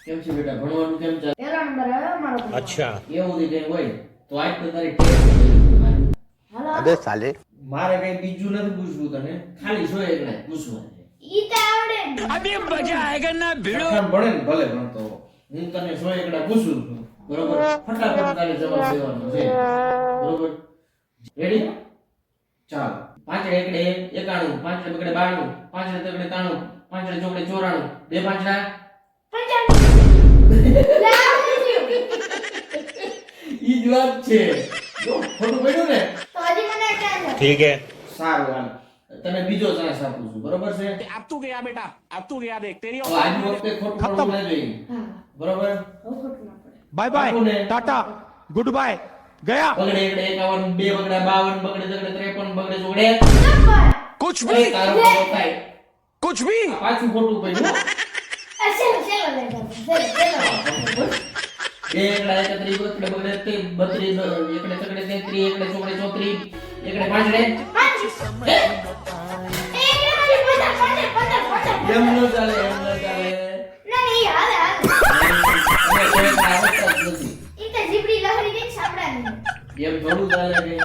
કેમ છે બેટા ભણવાનું કેમ ચાલે? પહેલો નંબર આવ્યો મારો. अच्छा એવું કઈ હોય તો આજ તો તારી ટેસ્ટ હાલો अबे साले મારે કઈ બીજું નથી પૂછવું તને ખાલી સો એકલા જ પૂછવાનું છે ઈ તો આવડે ને. अभी मजा आएगा ना भिड़ो આમ ભણે ને ભલે ભણતો હો. હું તને સો એકડા પૂછું છું બરોબર ફટાફટ તારે જવાબ દેવાનો છે બરોબર રેડી ચાલ પાંચ એકડે 91 પાંચ બગડે 92 પાંચ તગડે 93 પાંચ ચોકડે 94 બે પાંચડા 95 ઈ જ વાત છે જો ખોટું પડ્યું ને તો હજી મને ટાઈમ છે. ठीक है સારું હાલ તને બીજો ચાન્સ આપું છું બરોબર છે अब तू गया बेटा अब तू गया देख तेरी તો આજની વખતે ખોટું પડવું ના જોઈએ હા બરોબર હવે ખોટું ના પડે. बाय आपको बाय ने- टाटा गुड बाय गया બગડે એકડે 51 બે બગડા 52 બગડે તગડે 53 બગડે ચોકડે નંબર कुछ ઓય તારો ખોટો થાય कुछ भी પાછું ખોટું પડ્યું ચલો ચલો લેજો ચલો બે એકડા 31 બગડે બગડે 32 એકડે તગડે 33 એકડે ચોકડે 34 એકડે પાંચડે એમ નો ચાલે એમ નો ચાલે ના નહીં હાલે હાલે અને કોઈ આવડતા જ નથી ઈ તો જીબડી લહરી ગઈ સાંભળાની એમ થોડું ચાલે કે